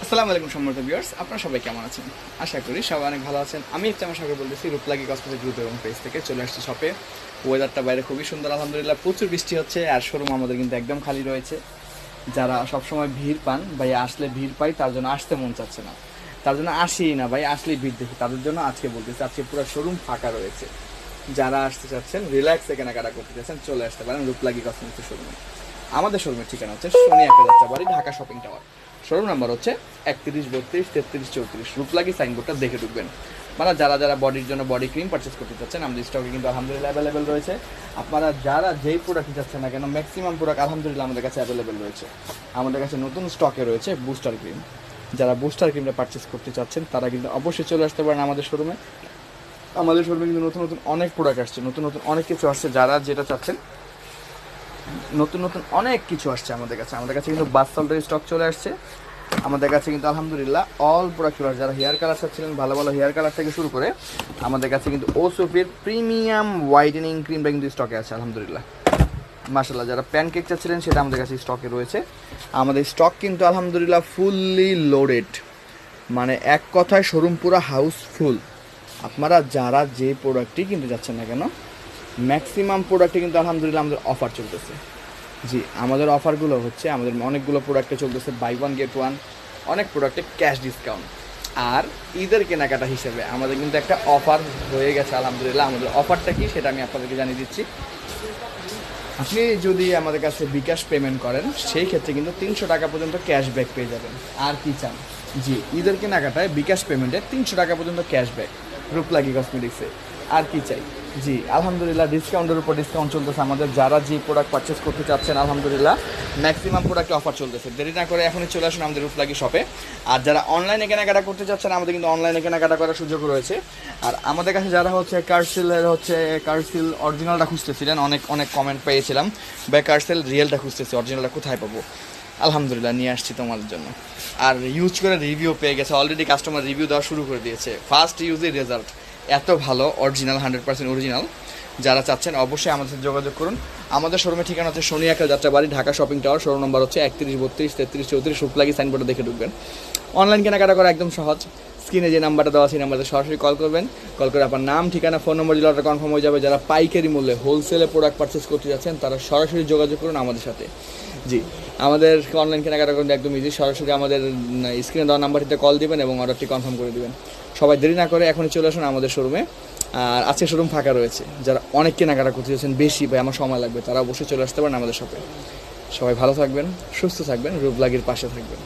আসসালামু আলাইকুম সম্মানিত ভিউয়ার্স, আপনারা সবাই কেমন আছেন? আশা করি সবাই অনেক ভালো আছেন। আমি ইফতেখার সাগর বলতেছি রূপলাগী কসমেটিক গ্রুপ এবং পেজ থেকে। চলে আসছি শপে। ওয়েদারটা বাইরে খুবই সুন্দর, আলহামদুলিল্লাহ। প্রচুর বৃষ্টি হচ্ছে আর শোরুম আমাদের কিন্তু একদম খালি রয়েছে। যারা সবসময় ভিড় পান, ভাই আসলে ভিড় পাই, তার জন্য আসতে মন চাচ্ছে না, তার জন্য আসিই না ভাই, আসলেই ভিড় দেখি, তাদের জন্য আজকে বলতেছি আজকে পুরো শোরুম ফাঁকা রয়েছে। যারা আসতে চাচ্ছেন, রিল্যাক্সে কেনাকাটা করতে চাচ্ছেন, চলে আসতে পারেন রূপলাগী কসমেটিক্স শোরুমে। আমাদের শোরুমের ঠিকানা হচ্ছে সোনিয়াপা Jatrabari, Dhaka shopping tower. Showroom number হচ্ছে 31, 32, 33, 34। রূপলাগী সাইনবোর্ডটা দেখে ঢুকবেন। মানে যারা যারা বডির জন্য বডি ক্রিম পারচেস করতে চাচ্ছেন, আমাদের স্টকে কিন্তু আলহামদুলিল্লাহ অ্যাভেলেবেল রয়েছে। আপনারা যারা যেই প্রোডাক্ট চাচ্ছেন না কেন, ম্যাক্সিমাম প্রোডাক্ট আলহামদুলিল্লাহ আমাদের কাছে অ্যাভেলেবেল রয়েছে। আমাদের কাছে নতুন স্টকে রয়েছে বুস্টার ক্রিম। যারা বুস্টার ক্রিমটা পারচেস করতে চাচ্ছেন তারা কিন্তু অবশ্যই চলে আসতে পারেন আমাদের শোরুমে। আমাদের শোরুমে কিন্তু নতুন নতুন অনেক প্রোডাক্ট আসছে, নতুন নতুন অনেক কিছু আসছে। যারা যেটা চাচ্ছেন, নতুন নতুন অনেক কিছু আসছে আমাদের কাছে। আমাদের কাছে কিন্তু বাথ সল্টের স্টক চলে আসছে। আমাদের কাছে কিন্তু আলহামদুলিল্লাহ অল প্রোডাক্ট চলে আসছে। যারা হেয়ার কালার চাচ্ছিলেন, ভালো ভালো হেয়ার কালার থেকে শুরু করে আমাদের কাছে কিন্তু ওসোফির প্রিমিয়াম হোয়াইটেনিং ক্রিমটা কিন্তু স্টকে আছে আলহামদুলিল্লাহ। মাশাআল্লাহ, যারা প্যানকেক চাচ্ছিলেন সেটা আমাদের কাছে স্টকে রয়েছে। আমাদের স্টক কিন্তু আলহামদুলিল্লাহ ফুললি লোডেড, মানে এক কথায় শোরুম পুরো হাউসফুল। আপনারা যারা যে প্রোডাক্টই কিনতে যাচ্ছেন না কেন, ম্যাক্সিমাম প্রোডাক্টে কিন্তু আলহামদুলিল্লাহ আমাদের অফার চলতেছে। জি, আমাদের অফারগুলো হচ্ছে, আমাদের অনেকগুলো প্রোডাক্টে চলতেছে বাই ওয়ান গেট ওয়ান, অনেক প্রোডাক্টে ক্যাশ ডিসকাউন্ট। আর ঈদের কেনাকাটা হিসেবে আমাদের কিন্তু একটা অফার হয়ে গেছে আলহামদুলিল্লাহ। আমাদের অফারটা কি সেটা আমি আপনাদেরকে জানিয়ে দিচ্ছি। আপনি যদি আমাদের কাছে বিকাশ পেমেন্ট করেন, সেই ক্ষেত্রে কিন্তু 300 টাকা পর্যন্ত ক্যাশব্যাক পেয়ে যাবেন। আর কি চান? জি, ঈদের কেনাকাটায় বিকাশ পেমেন্টে 300 টাকা পর্যন্ত ক্যাশব্যাক রূপলাগী কসমেটিক্সে। আর কি চাই? জি, আলহামদুলিল্লাহ ডিসকাউন্টের উপর ডিসকাউন্ট চলতেছে আমাদের। যারা যে প্রোডাক্ট পারচেস করতে চাচ্ছেন, আলহামদুলিল্লাহ ম্যাক্সিমাম প্রোডাক্টে অফার চলতেছে। দেরি না করে এখনই চলে আসুন আমাদের রূপলাগী শপে। আর যারা অনলাইনে কেনাকাটা করতে চাচ্ছেন, আমাদের কিন্তু অনলাইনে কেনাকাটা করার সুযোগ রয়েছে। আর আমাদের কাছে যারা কার্সিল অরিজিনালটা খুঁজতেছিলেন, অনেক অনেক কমেন্ট পেয়েছিলাম, বা কার্সেল রিয়েলটা খুঁজতেছি, অরিজিনালটা কোথায় পাবো? আলহামদুলিল্লাহ নিয়ে আসছি তোমাদের জন্য। আর ইউজ করে রিভিউ পেয়ে গেছে, অলরেডি কাস্টমার রিভিউ দেওয়া শুরু করে দিয়েছে। ফার্স্ট ইউজের রেজাল্ট এত ভালো, অরিজিনাল, 100% অরিজিনাল। যারা চাচ্ছেন অবশ্যই আমাদের সাথে যোগাযোগ করুন। আমাদের শোরুমের ঠিকানা হচ্ছে সোনিয়াপা Jatrabari, Dhaka shopping tower. Showroom number হচ্ছে 31, 32, 33, 34। রূপলাগী সাইনবোর্ডে দেখে ঢুকবেন। অনলাইন কেনাকাটা করা একদম সহজ। স্ক্রিনে যে নাম্বারটা দেওয়া আছে, সেই নাম্বারে সরাসরি কল করবেন। কল করে আপনার নাম, ঠিকানা, ফোন নম্বর দিলে অর্ডার কনফার্ম হয়ে যাবে। যারা পাইকারি মূল্যে হোলসেলে প্রোডাক্ট পারচেস করতে যাচ্ছেন, তারা সরাসরি যোগাযোগ করুন আমাদের সাথে। জি, আমাদের অনলাইন কেনাকাটা করতে একদম ইজি। সরাসরি আমাদের স্ক্রিনে দেওয়া নাম্বারটিতে কল দিবেন এবং অর্ডারটি কনফার্ম করে দিবেন। সবাই দেরি না করে এখনই চলে আসুন আমাদের শোরুমে। আর আজকে শোরুম ফাঁকা রয়েছে। যারা অনেক কেনাকাটা করতে চাচ্ছেন, বেশি ভাই আমার সময় লাগবে, তারা অবশ্যই চলে আসতে পারেন আমাদের শপে। সবাই ভালো থাকবেন, সুস্থ থাকবেন, রূপলাগীর পাশে থাকবেন।